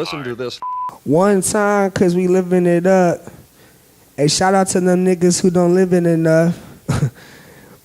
Listen to this. One time, cause we living it up. Hey, shout out to them niggas who don't live it enough.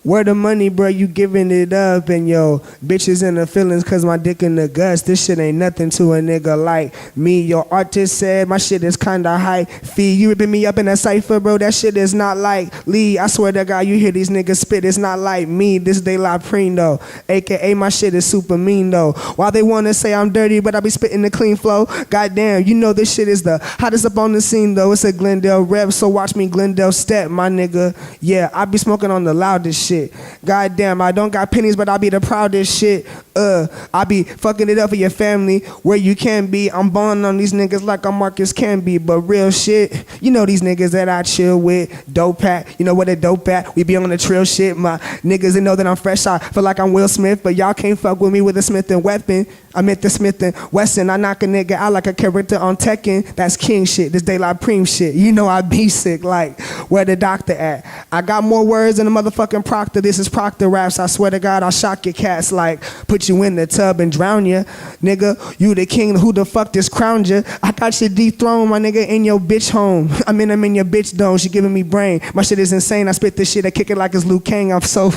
Where the money, bro, you giving it up. And yo, bitches in the feelings cause my dick in the guts. This shit ain't nothing to a nigga like me. Your artist said my shit is kinda high fee. You ripping me up in a cypher, bro, that shit is not like Lee. I swear to God, you hear these niggas spit, it's not like me. This Dela Preme though, aka my shit is super mean though. While they wanna say I'm dirty, but I be spitting the clean flow. Goddamn, you know this shit is the hottest up on the scene though. It's a Glendale rep, so watch me Glendale step, my nigga. Yeah, I be smoking on the loudest shit. Goddamn, I don't got pennies, but I be the proudest shit. I be fucking it up for your family where you can be. I'm balling on these niggas like I'm Marcus Camby, but real shit, you know these niggas that I chill with. Dope pack, you know what a dope at? We be on the trail shit. My niggas, they know that I'm fresh. I feel like I'm Will Smith, but y'all can't fuck with me with a Smith and weapon. I meant the Smith and Wesson. I knock a nigga out like a character on Tekken. That's king shit. This Dela Preme shit. You know I be sick. Like where the doctor at? I got more words than a motherfucking proctor. This is Proctor raps. I swear to God, I'll shock your cats. Like put you in the tub and drown you, nigga. You the king. Who the fuck just crowned you? I got you dethroned, my nigga, in your bitch home. I'm in your bitch dome. She giving me brain. My shit is insane. I spit this shit. I kick it like it's Liu Kang. I'm so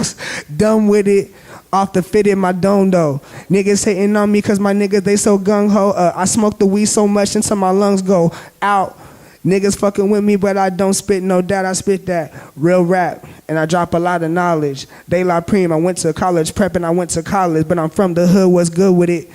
done with it. Off the fit in my dome though. Niggas hating on me cause my niggas they so gung-ho. I smoke the weed so much until my lungs go out. Niggas fucking with me but I don't spit no doubt. I spit that real rap and I drop a lot of knowledge. Dela Preme, I went to college prep and I went to college, but I'm from the hood, what's good with it?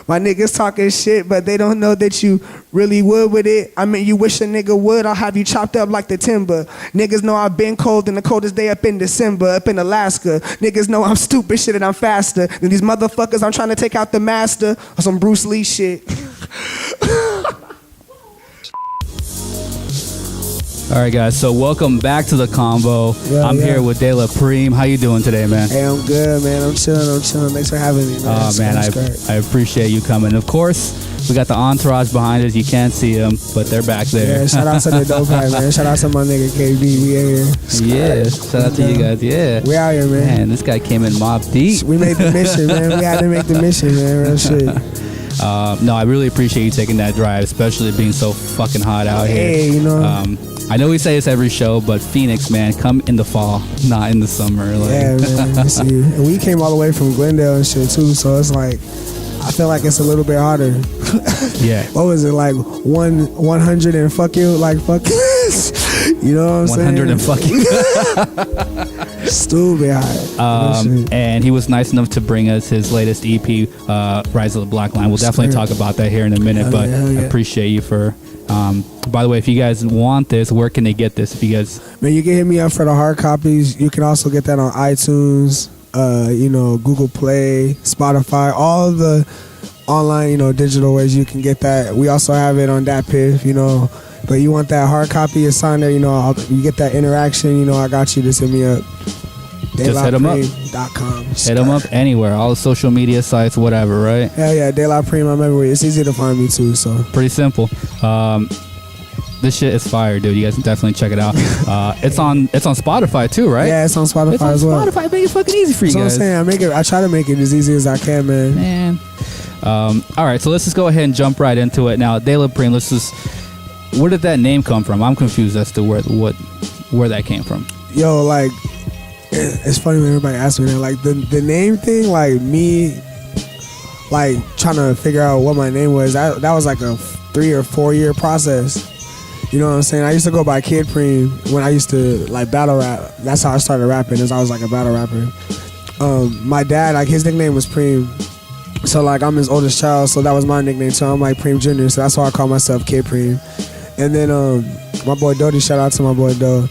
My niggas talking shit, but they don't know that you really would with it. I mean, you wish a nigga would, I'll have you chopped up like the timber. Niggas know I've been cold in the coldest day up in December, up in Alaska. Niggas know I'm stupid shit and I'm faster than these motherfuckers. I'm trying to take out the master or some Bruce Lee shit. All right, guys. So welcome back to TheConvo. Yeah, I'm here with Dela Preme. How you doing today, man? Hey, I'm good, man. I'm chilling. Thanks for having me, man. Oh, man, I appreciate you coming. Of course, we got the entourage behind us. You can't see them, but they're back there. Yeah, shout out to the dope guy, man. Shout out to my nigga KB. We in here. Yeah, shout out to you guys. Yeah. We out here, man. Man, this guy came in mob deep. We made the mission, man. We had to make the mission, man. Real shit. No, I really appreciate you taking that drive, especially being so fucking hot out here. Hey, you know. I know we say this every show, but Phoenix, man, come in the fall, not in the summer. Like. Yeah, man. I see you. And we came all the way from Glendale and shit too, so it's like I feel like it's a little bit harder. Yeah. What was it like 100 and fuck you, like fuck you know what I'm 100 saying? 100 and fuck you. Stupid high. And he was nice enough to bring us his latest EP, Rise of the Black Line. We'll definitely talk about that here in a minute, but I appreciate you for. By the way, if you guys want this, where can they get this? If you guys, man, you can hit me up for the hard copies. You can also get that on iTunes, Google Play, Spotify, all the online, digital ways you can get that. We also have it on DatPiff, But you want that hard copy, it's on there, you get that interaction, I got you. Just hit me up. Just hit them up. Hit them up anywhere, all the social media sites, whatever, right? Hell yeah, Dela Preme, I'm everywhere. It's easy to find me too, so. Pretty simple. This shit is fire, dude. You guys can definitely check it out. It's on Spotify too, right? Yeah, it's on Spotify as well. Spotify, make it fucking easy for you guys. That's what I'm saying. I try to make it as easy as I can, man. All right, so let's just go ahead and jump right into it now. Dela Preme, where did that name come from? I'm confused as to where that came from. Yo, like, it's funny when everybody asks me that. Like, the name thing, like, me, like, trying to figure out what my name was, that was like a 3 or 4 year process. You know what I'm saying? I used to go by Kid Preme when I used to, like, battle rap. That's how I started rapping, as I was, like, a battle rapper. My dad, like, his nickname was Preme. So, like, I'm his oldest child, so that was my nickname. So I'm, like, Preme Jr., so that's why I call myself Kid Preme. And then my boy Dodie, shout out to my boy Doe.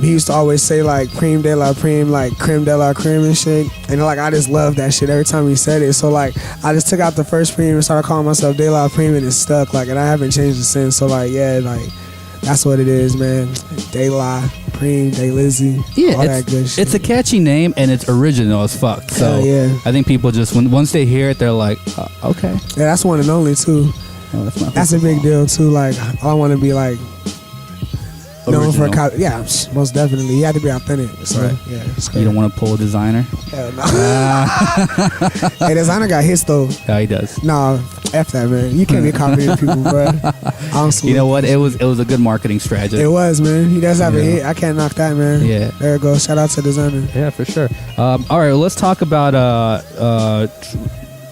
He used to always say, like, Preme de la Preme, like, creme de la creme and shit. And, like, I just loved that shit every time he said it. So, like, I just took out the first Preme and started calling myself Dela Preme, and it stuck. Like, and I haven't changed it since. So, like, yeah, like, that's what it is, man. Dela Preme, Lizzy, all that good shit. It's a catchy name, and it's original as fuck. So, yeah. I think people just, once they hear it, they're like, okay. Yeah, that's one and only, too. Oh, that's a big deal, too. Like, I want to be, like, known for Original. yeah, most definitely. You had to be authentic. So Right. yeah, it's You great. don't want to pull a designer? Hell no. Hey, designer got hits though. Yeah, he does. Nah, F that, man. You can't be copying people, bro. Honestly. You know what? It was a good marketing strategy. It was, man. He does have a Yeah. hit. I can't knock that, man. Yeah. There it goes. Shout out to designer. Yeah, for sure. All right, well, let's talk about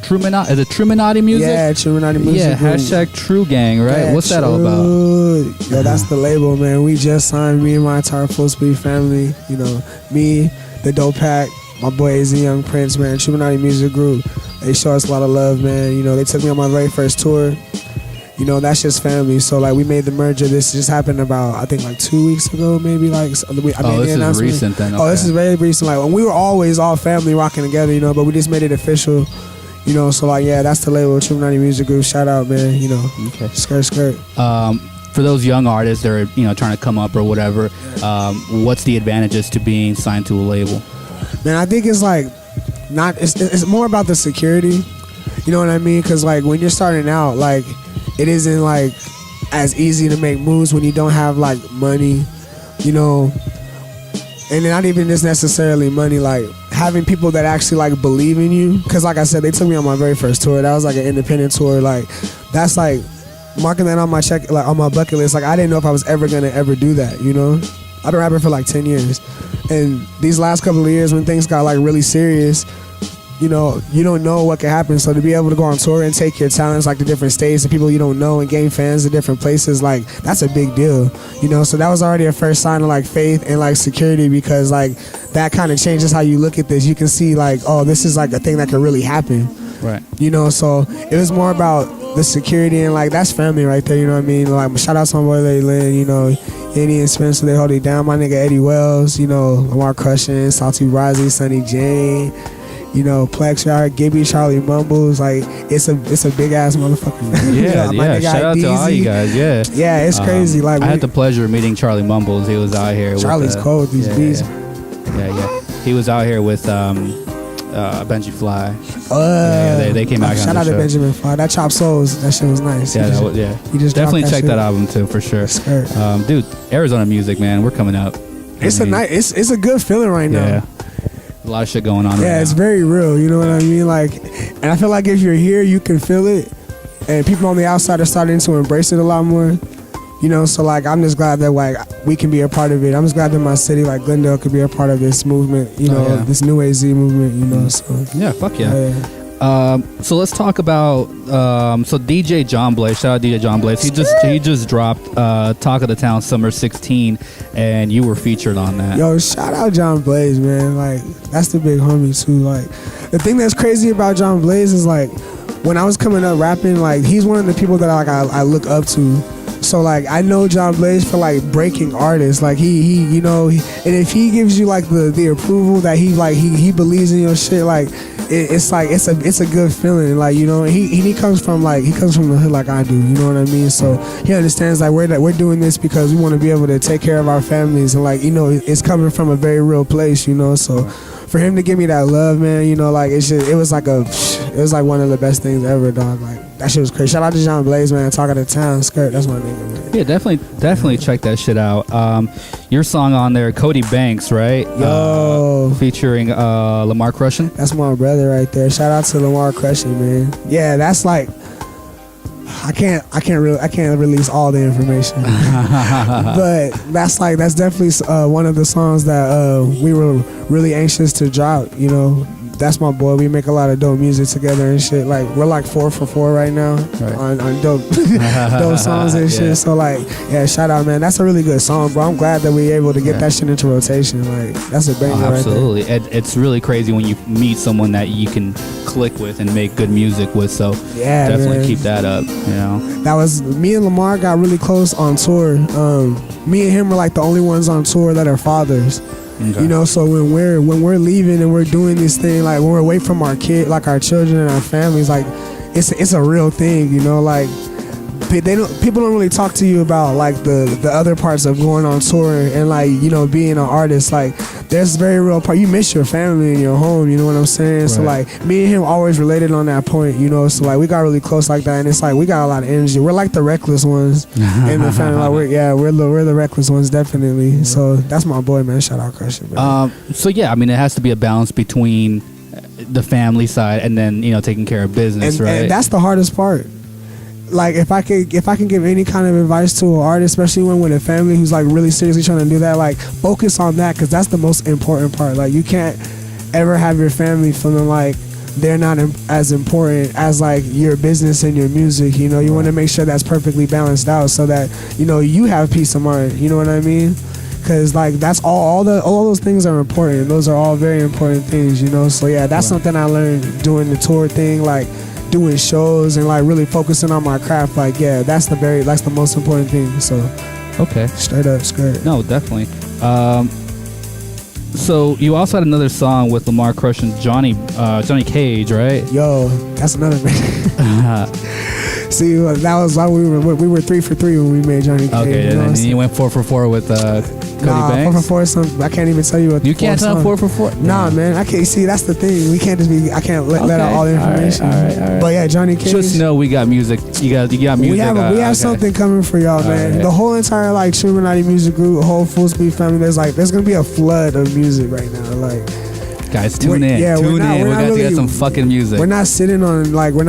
Truminati. Is it Truminati music? Yeah, Truminati music. Yeah, group. hashtag True Gang, right? Yeah, What's that all about? True. Yo, that's the label, man. We just signed, me and my entire Full Speed family. You know, me, the Dope Pack, my boy AZ Young Prince, man. Truminati Music Group. They show us a lot of love, man. You know, they took me on my very first tour. You know, that's just family. So, like, we made the merger. This just happened about, I think, like 2 weeks ago, maybe. Like, I made This the is announcement. recent then. Oh, this okay. is very recent. Like, when we were always all family rocking together, you know, but we just made it official. You know, so like, yeah, that's the label, Truminati Music Group. Shout out, man. You know, Okay. skirt. For those young artists that are trying to come up or whatever, what's the advantages to being signed to a label? Man, I think it's like it's more about the security. You know what I mean? Because like when you're starting out, like it isn't like as easy to make moves when you don't have like money. You know, and not even just necessarily money, like having people that actually like believe in you. Because like I said, they took me on my very first tour. That was like an independent tour. Like that's like marking that on my like on my bucket list. Like I didn't know if I was ever gonna ever do that. You know, I've been rapping for like 10 years, and these last couple of years when things got like really serious, you know, you don't know what can happen. So to be able to go on tour and take your talents like to different states and people you don't know and gain fans in different places, like that's a big deal, you know. So that was already a first sign of like faith and like security, because like that kind of changes how you look at this. You can see like, oh, this is like a thing that could really happen, Right. you know. So it was more about the security, and like that's family right there, you know what I mean. Like shout out to my boy Lynn, you know, Andy and Spencer, they hold it down. My nigga Eddie Wells, you know, Lamar Crushin, Salty Risey, Sonny Jane, you know, Plex Yard, Gibby, Charlie Mumbles. Like it's a big ass motherfucker. Yeah, You know, my nigga Shout out to all you DZ. guys. Yeah. Yeah, it's crazy. Like I had the pleasure of meeting Charlie Mumbles. He was out here. Charlie's with, cold with these beats. Yeah. He was out here with Benji Fly. They came out. Shout on out the to show. Benjamin Fly. That Chop Souls, that shit was nice. Yeah, He just definitely dropped check shit. that album too for sure. Skirt. Dude, Arizona music, man, we're coming up. It's it's a good feeling right now. Yeah, a lot of shit going on. Yeah, right it's now. very real. You know what I mean? Like, and I feel like if you're here, you can feel it, and people on the outside are starting to embrace it a lot more. You know, so like I'm just glad that like we can be a part of it. I'm just glad that my city, like Glendale, could be a part of this movement. You know, this new AZ movement. You know, so Yeah, fuck yeah. So let's talk about so DJ John Blaze. Shout out DJ John Blaze. He just dropped Talk of the Town Summer 16, and you were featured on that. Yo, shout out John Blaze, man. Like that's the big homie too. Like the thing that's crazy about John Blaze is like when I was coming up rapping, like he's one of the people that I look up to. So like I know John Blaze for like breaking artists. Like he you know, and if he gives you like the approval that he believes in your shit, like it's like it's a good feeling. Like, you know, he comes from the hood like I do. You know what I mean? So he understands like we're doing this because we want to be able to take care of our families, and like, you know, it's coming from a very real place. You know, so for him to give me that love, man, you know, like it was like one of the best things ever, dog. Like that shit was crazy. Shout out to John Blaze, man. Talk of the Town, Skirt. That's my nigga, man. Yeah, definitely check that shit out. Your song on there, Cody Banks, right? Yo, featuring Lamar Crushin. That's my brother right there. Shout out to Lamar Crushin, man. Yeah, that's like I can't release all the information, but that's definitely one of the songs that we were really anxious to drop. You know, that's my boy. We make a lot of dope music together and shit. Like we're like 4 for 4 right now on dope dope songs and shit. So like, yeah, shout out, man. That's a really good song, bro. I'm glad that we were able to get that shit into rotation. Like that's a banger right there. Absolutely. It's really crazy when you meet someone that you can click with and make good music with. So yeah, definitely man. keep that up. You know, that was me and Lamar got really close on tour. Me and him were like the only ones on tour that are fathers. Okay. You know, so when we're leaving and we're doing this thing, like when we're away from our our children and our families, like it's a real thing, you know. Like people don't really talk to you about like the other parts of going on tour and like, you know, being an artist. Like there's very real part. You miss your family and your home, you know what I'm saying? So Right. like me and him always related on that point, you know. So like we got really close like that, and it's like we got a lot of energy. We're like the reckless ones in the family. Like we're the reckless ones definitely. So that's my boy, man. Shout out Crush It, man. So yeah, I mean, it has to be a balance between the family side and then taking care of business, right? And that's the hardest part. Like if I can give any kind of advice to an artist, especially one with a family who's like really seriously trying to do that, like focus on that, because that's the most important part. Like you can't ever have your family feeling like they're not as important as like your business and your music. You know, you want to make sure that's perfectly balanced out so that you have peace of mind. You know what I mean? Because like that's all those things are important. Those are all very important things. You know, so yeah, that's something I learned doing the tour thing, like doing shows and like really focusing on my craft. Like yeah, that's the most important thing. So okay, straight up, skirt. No, definitely. So you also had another song with Lamar Crush and Johnny Cage, right? Yo, that's another man. See, that was why we were 3 for 3 when we made Johnny Cage. Okay, and then you went 4 for 4 with Cody Banks. 4 for 4 is something I can't even tell you what. You can't tell 4 for 4. Nah, man, I can't. See, that's the thing. We can't just be. I can't let out all the information. All right. But yeah, Johnny Cage. Just know we got music. You got music. We have something coming for y'all, man. Right. The whole entire like Trumanati music group, whole Full Speed family. There's gonna be a flood of music right now. Like. Guys, tune in. Yeah, tune in. We're going to get some fucking music. We're not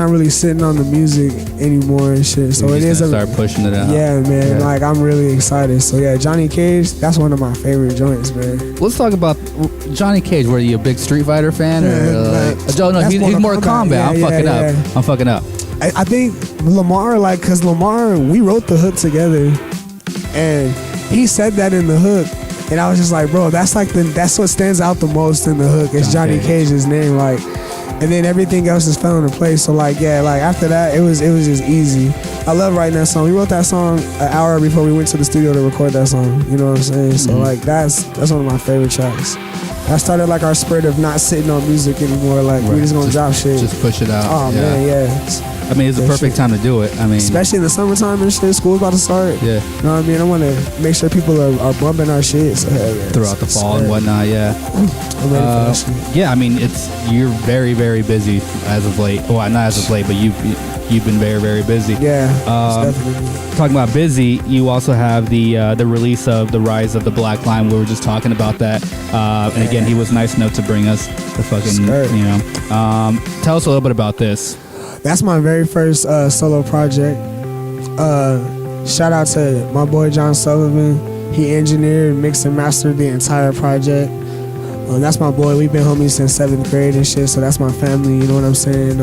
really sitting on the music anymore and shit. So it is start pushing it out. Yeah, man. Yeah. Like I'm really excited. So yeah, Johnny Cage, that's one of my favorite joints, man. Let's talk about Johnny Cage. Were you a big Street Fighter fan or he's more combat. I'm fucking up. I think Lamar, like, cause Lamar, we wrote the hook together, and he said that in the hook. And I was just like, bro, that's what stands out the most in the hook. It's Johnny Cage's name, like, and then everything else just fell into place. So like, yeah, like after that, it was just easy. I love writing that song. We wrote that song an hour before we went to the studio to record that song. You know what I'm saying? So like, that's one of my favorite tracks. That started like our spirit of not sitting on music anymore. Like we just gonna drop shit, just push it out. Oh man, yeah. I mean, it's the perfect time to do it. I mean, especially in the summertime and shit. School's about to start. Yeah. You know what I mean? I want to make sure people are bumping our shit. So, throughout the fall and whatnot, yeah. I'm ready for that shit. Yeah, I mean, you're very, very busy as of late. Well, not as of late, but you've been very, very busy. Yeah, definitely. Talking about busy, you also have the release of The Rise of the Black Line. We were just talking about that. And again, he was nice enough to bring us the fucking, tell us a little bit about this. That's my very first solo project. Shout out to my boy John Sullivan. He engineered, mixed, and mastered the entire project. That's my boy. We've been homies since 7th grade and shit, so that's my family, you know what I'm saying?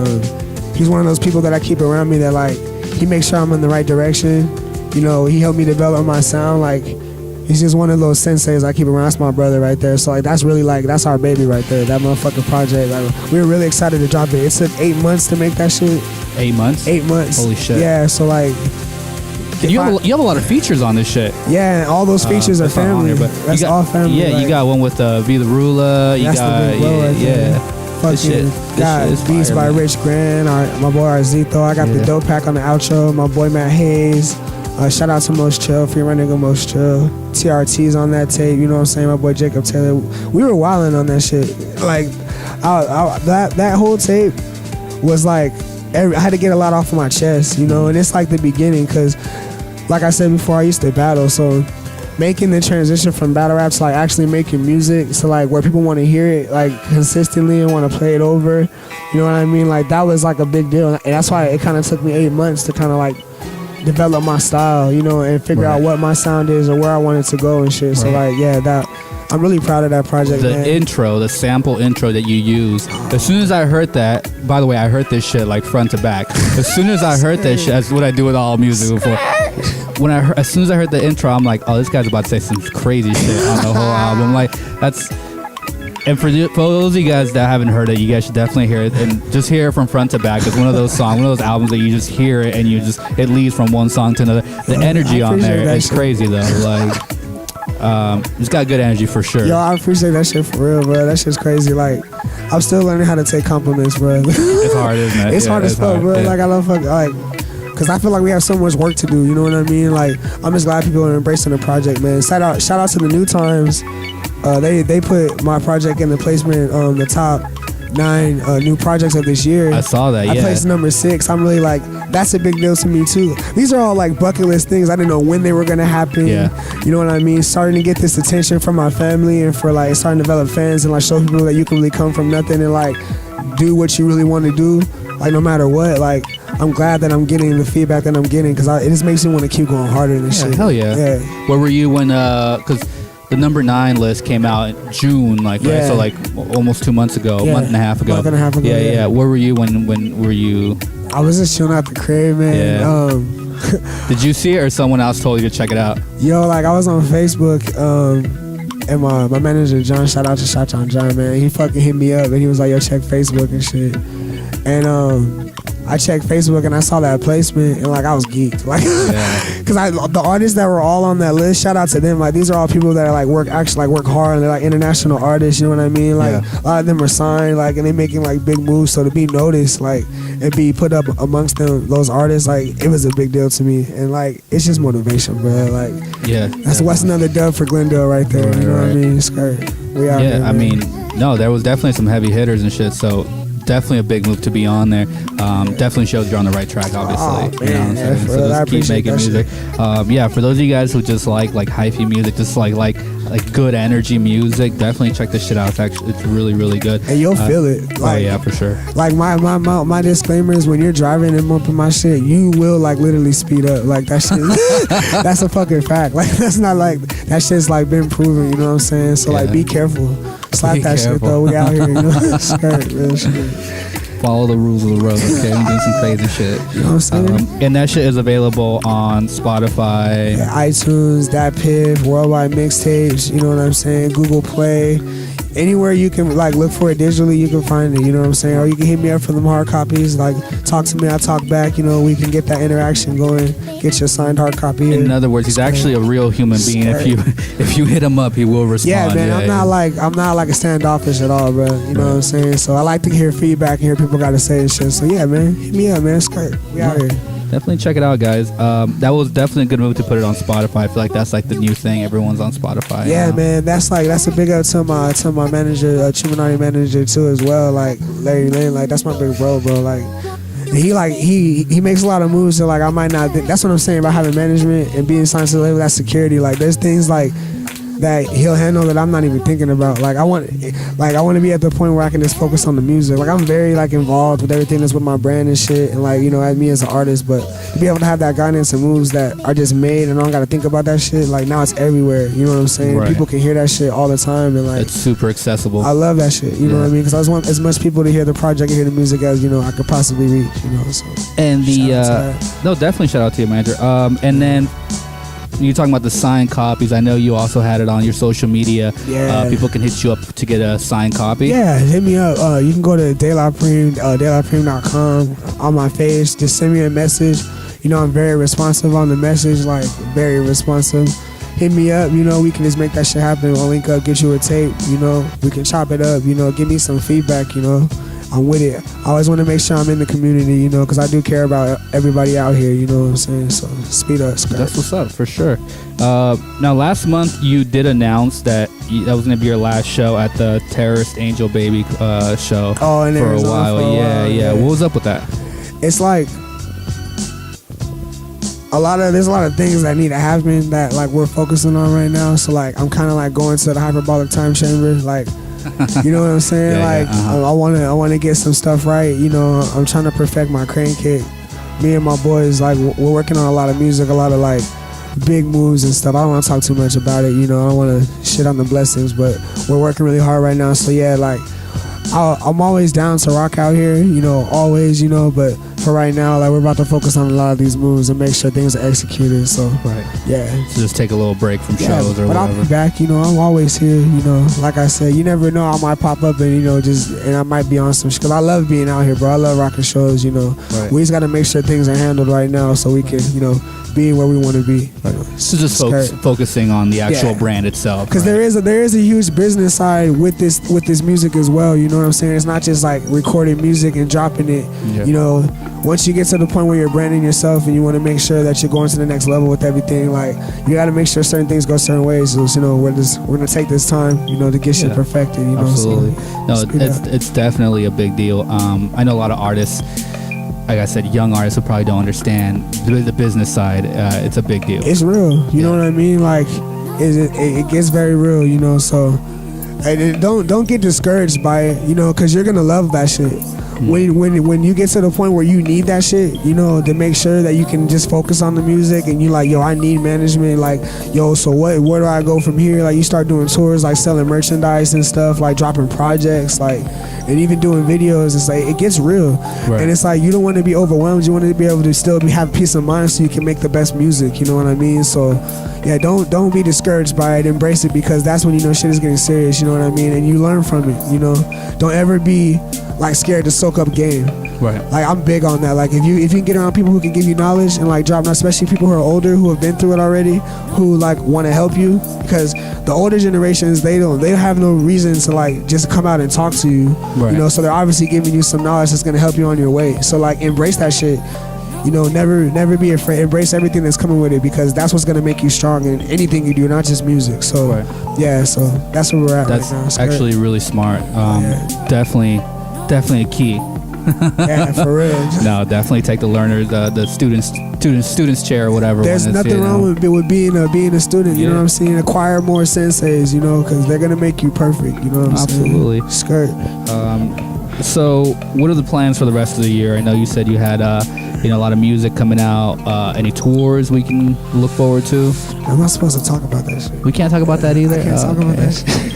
He's one of those people that I keep around me that, like, he makes sure I'm in the right direction. You know, he helped me develop my sound. Like, he's just one of those senseis I keep around. That's my brother right there. So like that's really like that's our baby right there. That motherfucking project. Like we were really excited to drop it. It took 8 months to make that shit. 8 months? 8 months. Holy shit. Yeah. So like. You have a lot of features on this shit. Yeah, and all those features are family. That's all family. Yeah, like, you got one with V the Ruler. You that's got the big blow right there. Fucking got beats by Rich Grand. My boy Arzito. I got the dope pack on the outro. My boy Matt Hayes. Shout out to Most Chill, free my nigga Most Chill. TRT's on that tape, you know what I'm saying? My boy Jacob Taylor. We were wilding on that shit. Like, that whole tape was like, I had to get a lot off of my chest, you know? And it's like the beginning, because, like I said before, I used to battle, so making the transition from battle rap to like actually making music, so like where people want to hear it like consistently and want to play it over, you know what I mean? Like that was like a big deal, and that's why it kind of took me 8 months to kind of like develop my style, you know, and figure out what my sound is or where I wanted to go and shit. So like, yeah, that I'm really proud of that project. The man. intro, the sample intro that you use. As soon as I heard that, by the way, I heard this shit like front to back. As soon as I heard that shit, that's what I do with all music before. As soon as I heard the intro, I'm like, oh, this guy's about to say some crazy shit on the whole album. Like that's. And for those of you guys that haven't heard it, you guys should definitely hear it and just hear it from front to back. It's one of those songs, one of those albums that you just hear it and it leads from one song to another. The energy on there is crazy though. Like, it's got good energy for sure. Yo, I appreciate that shit for real, bro. That shit's crazy. Like, I'm still learning how to take compliments, bro. It's hard, isn't it? It's hard as fuck, bro. Yeah. Like, I love fuck. Like, Cause I feel like we have so much work to do. You know what I mean? Like I'm just glad people are embracing the project, man. Shout out to the New Times. They put my project in the placement the top 9 new projects of this year. I saw that. I placed number 6. I'm really like, that's a big deal to me too. These are all like bucket list things. I didn't know when they were gonna happen. Yeah. You know what I mean? Starting to get this attention from my family and for like starting to develop fans and like show people that you can really come from nothing and like do what you really want to do. Like no matter what. Like I'm glad that I'm getting the feedback that I'm getting because it just makes me want to keep going harder and shit. Hell yeah. Yeah. Where were you when? Because the number 9 list came out in June, like right? So like almost 2 months ago, Yeah. month and a half ago. Month and a half ago, Yeah. Where were you when were you? I was just chilling at the crib, man. Yeah. Did you see it or someone else told you to check it out? Yo, like I was on Facebook, and my manager John, shout out to Shot John, man. He fucking hit me up and he was like, yo, check Facebook and shit. And I checked Facebook and I saw that placement and like I was geeked, like, because the artists that were all on that list, shout out to them. Like these are all people that are like work hard and they're like international artists. You know what I mean? Like a lot of them are signed, like, and they making like big moves. So to be noticed, like, and be put up amongst them, those artists, like it was a big deal to me. And like it's just motivation, bro. Like that's what's another dub for Glendale right there. You know what I mean? Skirt. We out here, I mean, no, there was definitely some heavy hitters and shit. So. Definitely a big move to be on there. Definitely shows you're on the right track, obviously. Oh, man, you know what I'm saying? So just keep making music. For those of you guys who just like hyphy music, just like good energy music, definitely check this shit out. It's really, really good. And you'll feel it. Like, oh yeah, for sure. Like my disclaimer is when you're driving and bumping my shit, you will like literally speed up. Like that shit. That's a fucking fact. Like that's not like that shit's like been proven. You know what I'm saying? So like be careful. Slap that shit though. We out here. You know, skirt, real shit. Follow the rules of the road, okay? We're doing some crazy shit. You know what I'm saying? And that shit is available on Spotify, iTunes, Dat Piff, Worldwide Mixtapes. You know what I'm saying? Google Play. Anywhere you can like look for it digitally, you can find it. You know what I'm saying? Or you can hit me up for them hard copies. Like talk to me, I talk back. You know, we can get that interaction going. Get your signed hard copy. In other words, he's actually a real human being. If you hit him up, he will respond. Yeah, man. I'm not like a standoffish at all, bro. You know what I'm saying? So I like to hear feedback and hear people got to say and shit. So yeah, man, hit me up, man. Skirt. We out here. Definitely check it out, guys. That was definitely a good move to put it on Spotify. I feel like that's like the new thing. Everyone's on Spotify. Yeah, man. That's a big up to my manager, Chumanati manager too as well. Like Larry Lane, like that's my big bro. Like he makes a lot of moves that like I might not. That's what I'm saying about having management and being signed to the label. That's security. Like there's things like that he'll handle that I'm not even thinking about. Like I want to be at the point where I can just focus on the music. Like I'm very like involved with everything that's with my brand and shit, and like, you know, as me as an artist, but to be able to have that guidance and moves that are just made and I don't got to think about that shit, like now it's everywhere. You know what I'm saying? Right. People can hear that shit all the time, and like it's super accessible. I love that shit. You know what I mean? Because I just want as much people to hear the project and hear the music as, you know, I could possibly reach. You know, so and definitely shout out to your manager. And then you're talking about the signed copies. I know you also had it on your social media. Yeah. People can hit you up to get a signed copy. Yeah, hit me up. You can go to Dela Preme, delapreme.com on my face. Just send me a message. You know, I'm very responsive on the message, like very responsive. Hit me up, you know, we can just make that shit happen. We'll link up, get you a tape, you know, we can chop it up, you know, give me some feedback, you know. I'm with it. I always want to make sure I'm in the community, you know, because I do care about everybody out here, you know what I'm saying? So speed up, Scott. That's what's up, for sure. Now, last month you did announce that that was going to be your last show at the Terrorist Angel Baby show for a while. Yeah. What was up with that? It's like there's a lot of things that need to happen that like we're focusing on right now. So like I'm kind of like going to the hyperbolic time chamber, like. You know what I'm saying? I want to get some stuff right. You know, I'm trying to perfect my crane kick. Me and my boys, like, we're working on a lot of music, a lot of like big moves and stuff. I don't want to talk too much about it. You know, I don't want to shit on the blessings, but we're working really hard right now. So yeah, like I'm always down to rock out here. You know, always. You know, but for right now, like we're about to focus on a lot of these moves and make sure things are executed. So yeah. So just take a little break from shows or but whatever. I'll be back. You know, I'm always here. You know, like I said, you never know, I might pop up and you know and I might be on some shit. Cause I love being out here, bro. I love rocking shows. You know, we just got to make sure things are handled right now so we can, you know, being where we want to be. So just focusing on the actual brand itself. Because there is a huge business side with this music as well. You know what I'm saying? It's not just like recording music and dropping it. Yeah. You know, once you get to the point where you're branding yourself and you want to make sure that you're going to the next level with everything, like you got to make sure certain things go certain ways. So, you know, we're gonna take this time, you know, to get shit perfected. You know, absolutely. So, it's definitely a big deal. I know a lot of artists. Like I said, young artists who probably don't understand the business side. It's a big deal. It's real. You know what I mean? Like, it gets very real, you know, so don't get discouraged by it, you know, because you're going to love that shit. When you get to the point where you need that shit, you know, to make sure that you can just focus on the music and you like, yo, I need management, like, yo, so where do I go from here? Like, you start doing tours, like selling merchandise and stuff, like dropping projects, like, and even doing videos. It's like, it gets real. Right. And it's like, you don't want to be overwhelmed. You want to be able to still have peace of mind so you can make the best music, you know what I mean? So yeah, don't be discouraged by it. Embrace it, because that's when you know shit is getting serious, you know what I mean? And you learn from it, you know? Don't ever be like scared to soak up game. Right. Like, I'm big on that. Like, if you can get around people who can give you knowledge and like drop, especially people who are older, who have been through it already, who like want to help you, because the older generations, they don't have no reason to like just come out and talk to you. Right. You know, so they're obviously giving you some knowledge that's gonna help you on your way. So like, embrace that shit. You know, never be afraid. Embrace everything that's coming with it, because that's what's gonna make you strong in anything you do, not just music. So yeah, so that's where we're at. That's right now. It's actually great. really smart. Definitely a key. Yeah, for real. No, definitely take the learner, the student's chair or whatever. There's nothing wrong with being a student. You know what I'm saying? Acquire more senseis, you know, because they're gonna make you perfect. You know what I'm Absolutely. saying? Skirt. So, what are the plans for the rest of the year? I know you said you had a lot of music coming out. Any tours we can look forward to? I'm not supposed to talk about that shit. We can't talk about that either. I can't talk about that shit.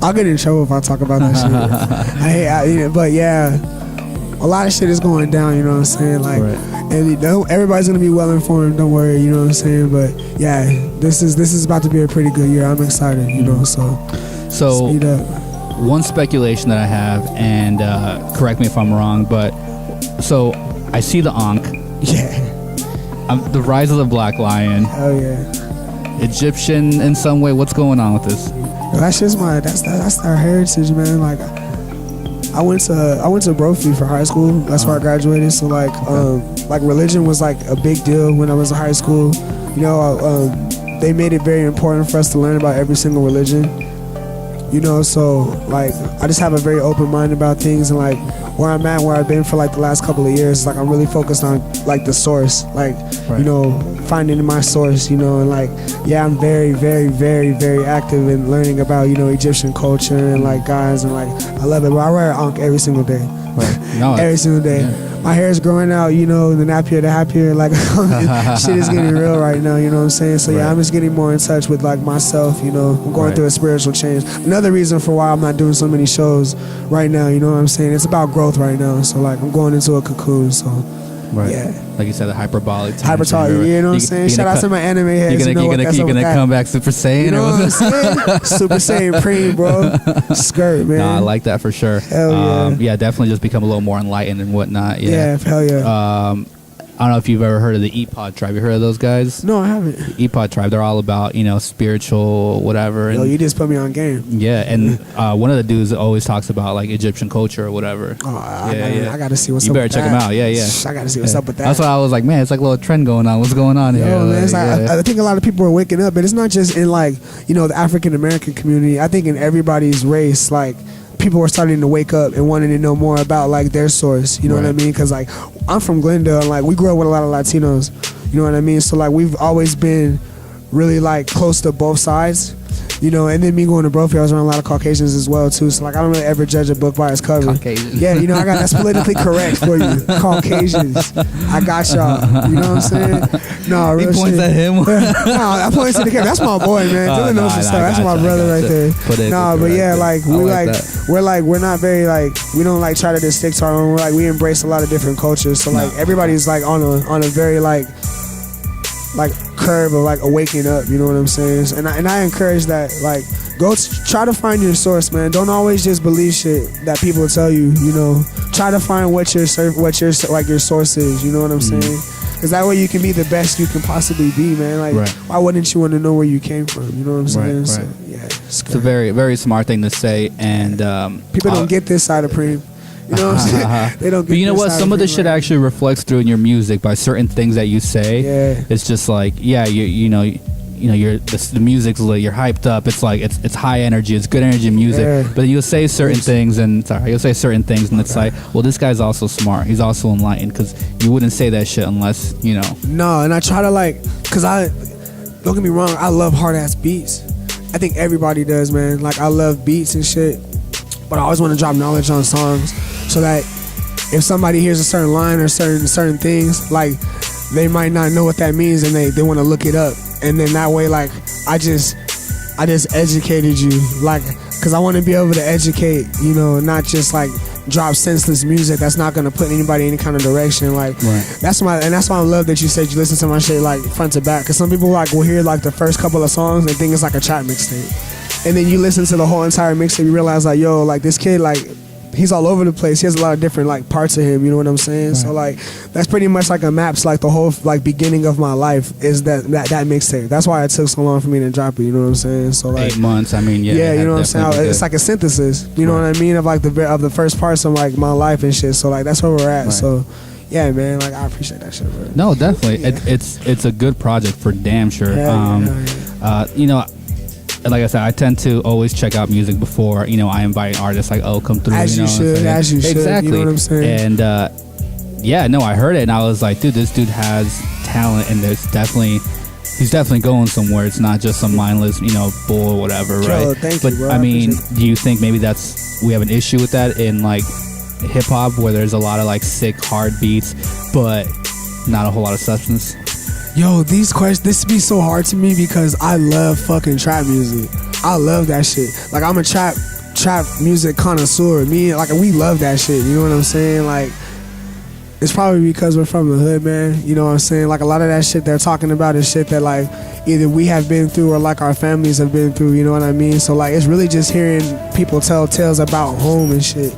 I'll get in trouble if I talk about that shit. But yeah, a lot of shit is going down. You know what I'm saying? Like, and you know, everybody's gonna be well informed. Don't worry. You know what I'm saying? But yeah, this is about to be a pretty good year. I'm excited. You know, so speed up. One speculation that I have, and correct me if I'm wrong, but so I see the Ankh. Yeah. The Rise of the Black Lion. Oh yeah. Egyptian in some way. What's going on with this? That's just that's our heritage, man. Like, I went to Brophy for high school. That's where I graduated. So like religion was like a big deal when I was in high school. You know, they made it very important for us to learn about every single religion. You know, so like I just have a very open mind about things, and like where I'm at, where I've been for like the last couple of years, like I'm really focused on like the source, like you know, finding my source, you know, and like yeah, I'm very, very, very, very active in learning about, you know, Egyptian culture and like guys, and like I love it. But I wear Ankh every single day, every single day. Yeah. My hair is growing out, you know, the nappier the happier. Like shit is getting real right now, you know what I'm saying? So yeah, I'm just getting more in touch with like myself, you know. I'm going through a spiritual change. Another reason for why I'm not doing so many shows right now, you know what I'm saying? It's about growth right now. So like I'm going into a cocoon, so yeah. Like you said, the hyperbolic. Hyperbolic, you know what I'm saying? Shout out to my anime heads. You're gonna come back Super Saiyan? You know what I'm saying? Super Saiyan Preme, bro. Skirt, man. No, I like that for sure. Hell yeah. Yeah, definitely just become a little more enlightened and whatnot. Yeah, hell yeah. I don't know if you've ever heard of the Epod tribe. You heard of those guys? No, I haven't. Epod tribe. They're all about, you know, spiritual, whatever. Yo, you just put me on game. Yeah, and one of the dudes always talks about like Egyptian culture or whatever. Oh, I gotta see what's up. You better with check that. them out. Yeah. I gotta see what's up with that. That's why I was like, man, it's like a little trend going on. What's going on here? Yo, man, it's like, I think a lot of people are waking up, but it's not just in like, you know, the African American community. I think in everybody's race, like, people are starting to wake up and wanting to know more about like their source, you know what I mean? Because like I'm from Glendale, and like we grew up with a lot of Latinos, you know what I mean? So like we've always been really like close to both sides, you know. And then me going to Brophy, I was around a lot of Caucasians as well too. So like I don't really ever judge a book by its cover. Caucasian. Yeah, you know, I got that's politically correct for you. Caucasians, I got y'all. You know what I'm saying? No, real he points shit. at him. No, I point to the camera. That's my boy, man. Dylan knows his stuff. That's my brother right there. No, but yeah, like we're not very like, we don't like try to just stick to our own. We're like, we embrace a lot of different cultures. So like everybody's like on a very like curve of like awakening up, you know what I'm saying? And I encourage that, like, go try to find your source, man. Don't always just believe shit that people tell you, you know. Try to find what your like your source is, you know what I'm saying? Because that way you can be the best you can possibly be, man. Like, Right. why wouldn't you want to know where you came from? You know what I'm saying? Right, So, right. yeah, It's a very, very smart thing to say, and people don't get this side of Preme. You know what I'm saying? They don't get But you know this what? side Some of the Preme, shit like- actually reflects through in your music by certain things that you say. Yeah. It's just like, yeah, you know, you're the music's lit, you're hyped up. It's like it's high energy, it's good energy music. Yeah. But then you'll say certain things, and it's like, well, this guy's also smart. He's also enlightened, because you wouldn't say that shit unless, you know. No, and I try to don't get me wrong, I love hard ass beats. I think everybody does, man. Like, I love beats and shit, but I always want to drop knowledge on songs so that if somebody hears a certain line or certain things, like, they might not know what that means and they want to look it up. And then that way, like, I just educated you, like, because I want to be able to educate, you know, not just like drop senseless music that's not gonna put anybody in any kind of direction. Like, Right. that's why I love that you said you listen to my shit like front to back, because some people like will hear like the first couple of songs and think it's like a trap mixtape, and then you listen to the whole entire mixtape, you realize like, yo, like this kid, like, he's all over the place. He has a lot of different like parts of him. You know what I'm saying? Right. So like that's pretty much like a maps like the whole like beginning of my life is that mixtape. That's why it took so long for me to drop it. You know what I'm saying? So like 8 months. I mean, yeah. yeah, you know what I'm saying? definitely It's like a synthesis. You know what I mean? Of like the first parts of like my life and shit. So like that's where we're at. Right. So yeah, man. Like I appreciate that shit, bro. No, definitely. Yeah. It's a good project for damn sure. Yeah, You know, like I said, I tend to always check out music before, you know, I invite artists like, oh, come through. As you you know what I'm should, saying? as you should, Exactly. you know what I'm saying? And yeah, no, I heard it and I was like, dude, this dude has talent, and he's definitely going somewhere. It's not just some mindless, you know, bull or whatever, Yo, right? thank but you, bro. I mean, appreciate it. do you think maybe we have an issue with that in like hip hop, where there's a lot of like sick hard beats, but not a whole lot of substance? Yo, these questions, this be so hard to me because I love fucking trap music. I love that shit. Like, I'm a trap music connoisseur. Me, like, we love that shit. You know what I'm saying? Like, it's probably because we're from the hood, man. You know what I'm saying? Like, a lot of that shit they're talking about is shit that, like, either we have been through or, like, our families have been through. You know what I mean? So, like, it's really just hearing people tell tales about home and shit.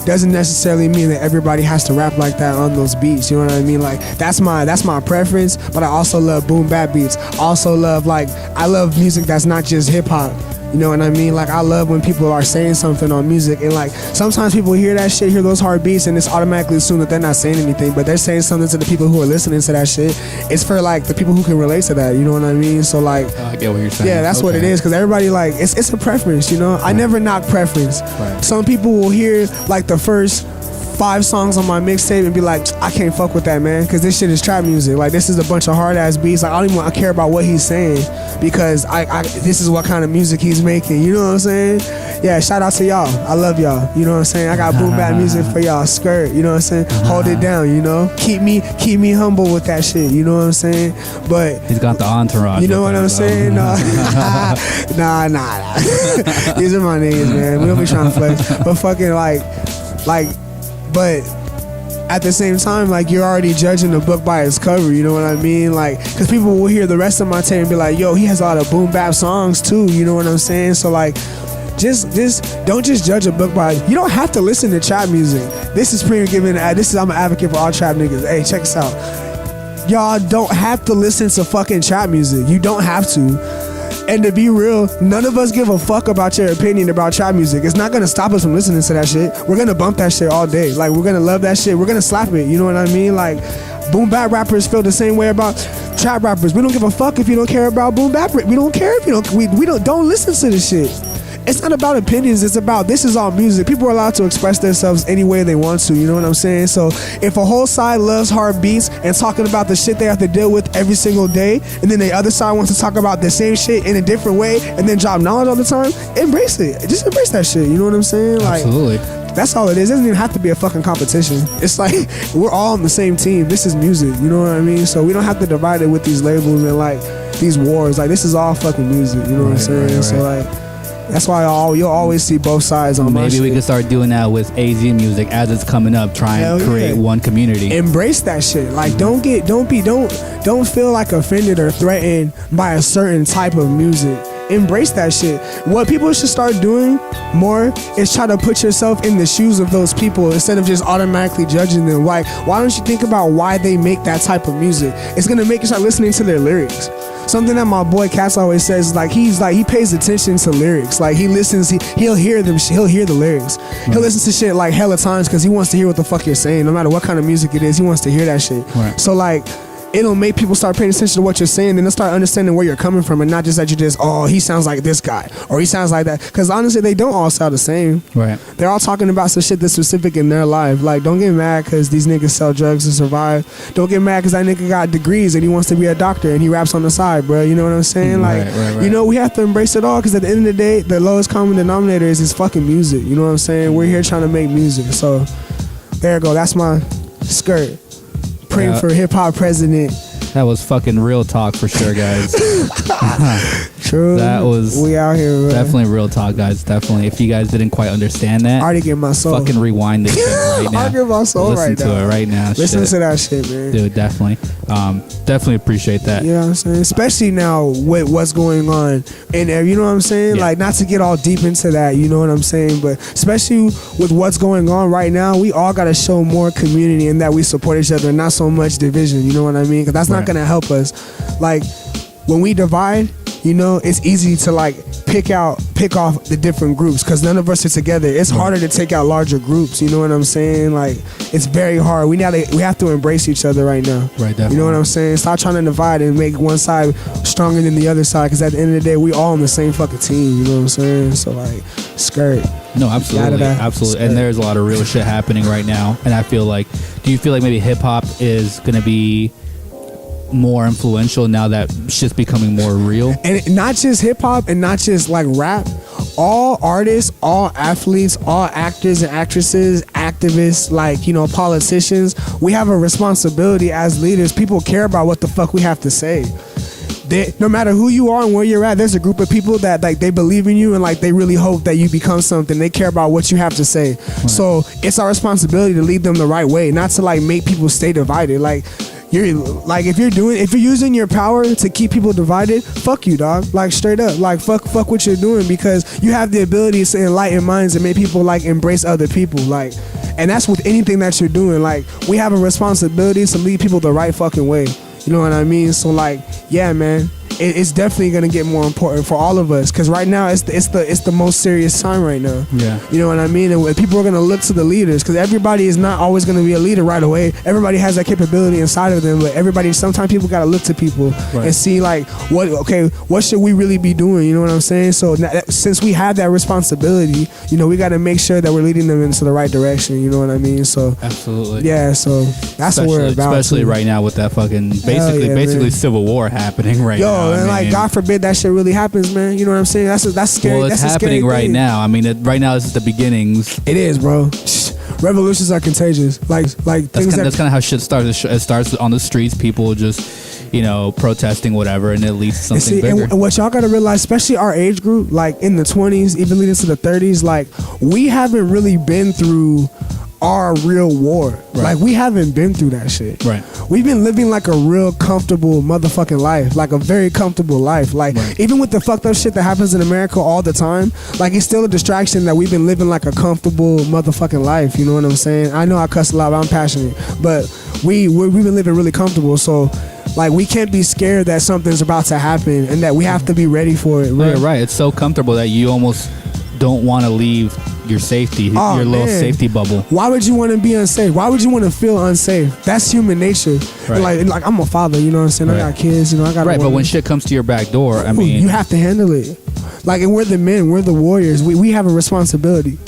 Doesn't necessarily mean that everybody has to rap like that on those beats. You know what I mean? Like, that's my preference, but I also love boom bap beats. Also love, like, I love music that's not just hip hop. You know what I mean? Like, I love when people are saying something on music, and like sometimes people hear that shit, hear those hard beats, and it's automatically assumed that they're not saying anything, but they're saying something to the people who are listening to that shit. It's for like the people who can relate to that. You know what I mean? So like, I get what you're saying. yeah, that's what it is, because everybody, like, it's a preference, you know? I never knock preference. Right. Some people will hear, like, the first 5 songs on my mixtape and be like, I can't fuck with that, man, because this shit is trap music. Like, this is a bunch of hard-ass beats. Like, I don't even care about what he's saying, because this is what kind of music he's making. You know what I'm saying? Yeah, shout out to y'all. I love y'all. You know what I'm saying? I got boom bap music for y'all. Skirt, you know what I'm saying? Hold it down, you know? Keep me humble with that shit, you know what I'm saying? But He's got the entourage. you know what I'm saying? No. Nah. These are my niggas, man. We don't be trying to flex. But fucking but at the same time, like, you're already judging the book by its cover, you know what I mean? Like, because people will hear the rest of my tape and be like, yo, he has a lot of boom bap songs too, you know what I'm saying? So like, just don't just judge a book by, you don't have to listen to trap music. This is Preme giving, I'm an advocate for all trap niggas. Hey, check this out. Y'all don't have to listen to fucking trap music. You don't have to. And to be real, none of us give a fuck about your opinion about trap music. It's not gonna stop us from listening to that shit. We're gonna bump that shit all day. Like, we're gonna love that shit. We're gonna slap it. You know what I mean? Like, boom bap rappers feel the same way about trap rappers. We don't give a fuck if you don't care about boom bap. We don't care if you don't. We don't listen to this shit. It's not about opinions. It's about, this is all music. People are allowed to express themselves any way they want to. You know what I'm saying? So if a whole side loves hard beats and talking about the shit they have to deal with every single day, and then the other side wants to talk about the same shit in a different way and then drop knowledge all the time, embrace it. Just embrace that shit. You know what I'm saying? Like, Absolutely. that's all it is. It doesn't even have to be a fucking competition. It's like, we're all on the same team. This is music. You know what I mean? So we don't have to divide it with these labels and like these wars. Like, this is all fucking music. You know what I'm saying? Right. So like, that's why you'll always see both sides on my shit. Maybe we could start doing that with AZ music as it's coming up. Try and Hell create yeah. one community. Embrace that shit. Like, don't feel like offended or threatened by a certain type of music. embrace that shit. What people should start doing more is try to put yourself in the shoes of those people instead of just automatically judging them. Like, why don't you think about why they make that type of music? It's gonna make you start listening to their lyrics. Something that my boy Cass always says is like he pays attention to lyrics. Like he listens, he'll hear them. He'll hear the lyrics. Right. He'll listen to shit like hella times because he wants to hear what the fuck you're saying. No matter what kind of music it is, he wants to hear that shit. Right. So like, it'll make people start paying attention to what you're saying, and they'll start understanding where you're coming from, and not just that you just, oh, he sounds like this guy, or he sounds like that. Because honestly, they don't all sound the same. Right. They're all talking about some shit that's specific in their life. Like, don't get mad because these niggas sell drugs to survive. Don't get mad because that nigga got degrees and he wants to be a doctor and he raps on the side, bro. You know what I'm saying? Like, right. You know, we have to embrace it all because at the end of the day, the lowest common denominator is fucking music. You know what I'm saying? We're here trying to make music. So, there you go. That's my skirt. Praying for hip-hop president. That was fucking real talk for sure, guys. True. That was we out here, bro. Definitely real talk, guys. Definitely. If you guys didn't quite understand that, I already get my soul. Fucking rewind this shit right now. I get my soul Listen right now. to it right now. Listen to that shit, man. Dude, definitely. Definitely appreciate that. You know what I'm saying? Especially now with what's going on in there. You know what I'm saying? Yeah. Like, not to get all deep into that, you know what I'm saying? But especially with what's going on right now, we all got to show more community and that we support each other and not so much division. You know what I mean? Because that's not going to help us. Like, when we divide, you know, it's easy to like pick off the different groups because none of us are together. It's harder to take out larger groups. You know what I'm saying? Like, it's very hard. We have to embrace each other right now. Right. Definitely. You know what I'm saying? Stop trying to divide and make one side stronger than the other side because at the end of the day, we all on the same fucking team. You know what I'm saying? So like, skirt. No, absolutely, absolutely. And there's a lot of real shit happening right now. And I feel like, do you feel like maybe hip hop is gonna be more influential now that shit's becoming more real? And not just hip-hop and not just like rap, all artists, all athletes, all actors and actresses, activists, like, you know, politicians, we have a responsibility as leaders. People care about what the fuck we have to say. No matter who you are and where you're at, there's a group of people that like they believe in you and like they really hope that you become something. They care about what you have to say. Right. So it's our responsibility to lead them the right way, not to like make people stay divided. Like, if you're using your power to keep people divided, fuck you, dog. Like, straight up, like fuck what you're doing, because you have the ability to enlighten minds and make people like embrace other people. Like, and that's with anything that you're doing. Like, we have a responsibility to lead people the right fucking way. You know what I mean? So like, yeah, man. It's definitely gonna get more important for all of us because right now it's the most serious time right now. Yeah, you know what I mean. And people are gonna look to the leaders because everybody is not always gonna be a leader right away. Everybody has that capability inside of them, but sometimes people gotta look to people and see like what should we really be doing? You know what I'm saying? So since we have that responsibility, you know, we gotta make sure that we're leading them into the right direction. You know what I mean? So absolutely, yeah. So that's what we're about. Especially right now with that fucking basically civil war happening right now. And like, God forbid that shit really happens, man. You know what I'm saying? That's scary. Well, it's happening right now. I mean, right now this is the beginnings. It is, bro. Revolutions are contagious. Like that's kind of how shit starts. It starts on the streets. People just, you know, protesting whatever, and it leads to something bigger. And what y'all gotta realize, especially our age group, like in the 20s, even leading to the 30s, like we haven't really been through our real war. Right. Like, we haven't been through that shit. Right. We've been living like a real comfortable motherfucking life, like a very comfortable life. Like, even with the fucked up shit that happens in America all the time, like, it's still a distraction that we've been living like a comfortable motherfucking life. You know what I'm saying? I know I cuss a lot, but I'm passionate. But we've been living really comfortable. So, like, we can't be scared that something's about to happen and that we have to be ready for it. Right? Right. It's so comfortable that you almost don't want to leave your safety, your little safety bubble. Why would you want to be unsafe? Why would you want to feel unsafe? That's human nature. Right. Like I'm a father, you know what I'm saying? Right. I got kids, you know, I got but when shit comes to your back door, I mean, you have to handle it. Like, and we're the men, we're the warriors. We have a responsibility.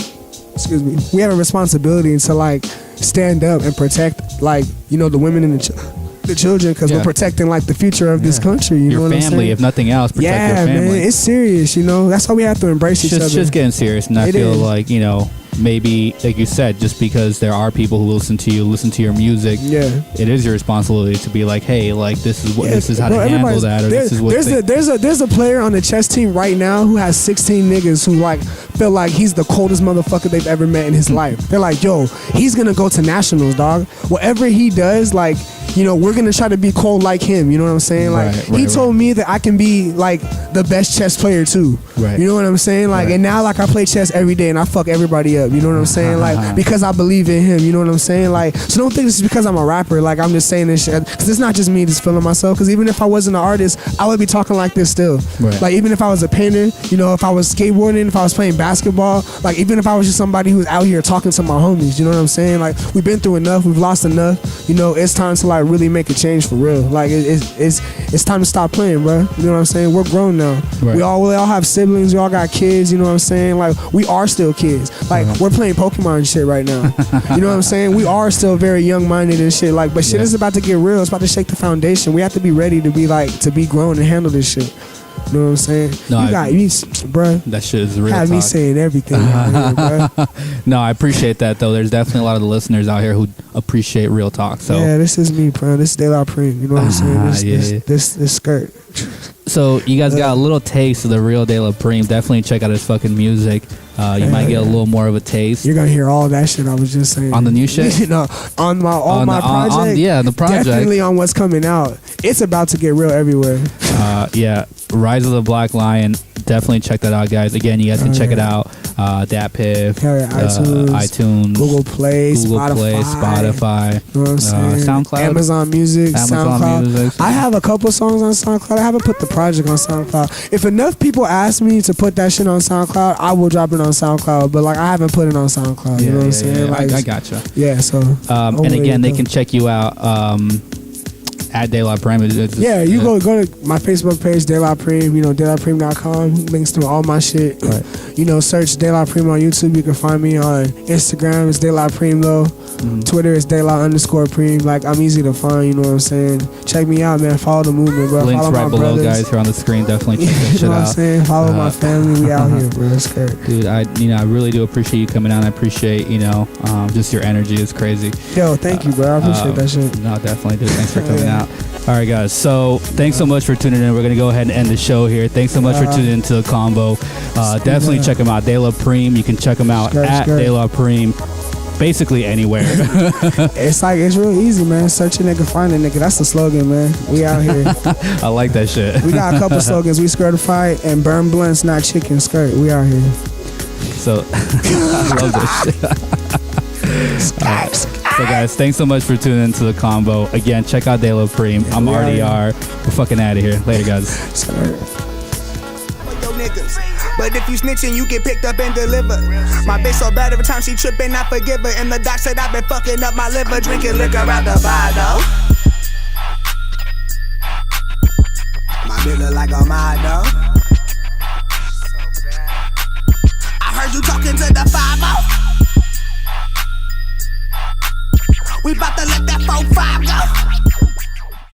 Excuse me. We have a responsibility to like stand up and protect, like, you know, the women and the children, because we're protecting like the future of this country. You know what I'm saying? Your family, if nothing else, protect your family. Man, it's serious. You know, that's why we have to embrace each other. It's just getting serious, and I feel like, you know, maybe, like you said, just because there are people who listen to you, listen to your music, it is your resresponsibility to be like, hey, like, this is what this is how to handle that, or this is what there's a player on the chess team right now who has 16 niggas who like feel like he's the coldest motherfucker they've ever met in his life. They're like, yo, he's gonna go to nationals, dog. Whatever he does, like, you know, we're gonna try to be cold like him. You know what I'm saying? Like he told me that I can be like the best chess player too. Right. You know what I'm saying? Like, and now like I play chess every day and I fuck everybody up. You know what I'm saying? Like because I believe in him. You know what I'm saying? Like, so don't think this is because I'm a rapper. Like I'm just saying this shit because it's not just me just feeling myself. Because even if I wasn't an artist, I would be talking like this still. Right. Like even if I was a painter, you know, if I was skateboarding, if I was playing basketball, like even if I was just somebody who's out here talking to my homies. You know what I'm saying? Like we've been through enough. We've lost enough. You know, it's time to like really make a change for real. Like it's time to stop playing, bro. You know what I'm saying? We're grown now. Right. We all have siblings. We all got kids. You know what I'm saying? Like we are still kids. Like we're playing Pokemon and shit right now. You know what I'm saying? We are still very young minded and shit. Like, but shit is about to get real. It's about to shake the foundation. We have to be ready to be grown and handle this shit. You know what I'm saying? No, you got me, bro. That shit is real. Have me saying everything out here, bro. No, I appreciate that though. There's definitely a lot of the listeners out here who appreciate real talk. So yeah, this is me, bro. This is Dela Preme. You know what I'm saying? This skirt. So you guys got a little taste of the real Dela Preme. Definitely check out his fucking music. You might get a little more of a taste. You're gonna hear all that shit I was just saying. On the new shit? You know, on my project. The project. Definitely on what's coming out. It's about to get real everywhere. Yeah, Rise of the Black Lion. Definitely check that out, guys. Again, you guys can check it out. DatPiff, iTunes, Google Play, Spotify. You know what I'm saying? SoundCloud, Amazon Music, SoundCloud. I have a couple songs on SoundCloud. I haven't put the project on SoundCloud. If enough people ask me to put that shit on SoundCloud, I will drop it on SoundCloud. But like I haven't put it on SoundCloud. You know what I'm saying? Like, I gotcha. Yeah. So. And again, they can check you out. At Dela Preme. Yeah, you go to my Facebook page, Dela Preme, you know, delapreme.com, links to all my shit. Right. You know, search Dela Preme on YouTube. You can find me on Instagram, it's Dela Preme though. Twitter is Dela_Preme. Like, I'm easy to find, you know what I'm saying? Check me out, man. Follow the movement, bro. Links follow right my below, brothers. guys, here on the screen. Definitely check that shit out. You know what I'm saying? Follow my family. We out here, bro. It's good. Dude, I really do appreciate you coming out. I appreciate, just your energy is crazy. Yo, thank you, bro. I appreciate that shit. No, definitely, dude. Thanks for coming out. All right, guys. So thanks so much for tuning in. We're going to go ahead and end the show here. Thanks so much for tuning into TheConvo. Definitely check him out. Dela Preme. You can check him out at Dela Preme. Basically anywhere. It's real easy, man. Search a nigga, find a nigga. That's the slogan, man. We out here. I like that shit. We got a couple slogans. We skirtified and burn blunts, not chicken skirt. We out here. So I love this shit. So guys, thanks so much for tuning into TheConvo. Again, check out Dela Preme. I'm RDR. We're fucking out of here. Later, guys. But if you snitching, you get picked up and delivered. My bitch so bad every time she tripping, I forgive her. And the doc said I've been fucking up my liver, drinking liquor out the bottle. My bitch look like a model. I heard you talking to the 5-0. We bout to let that 4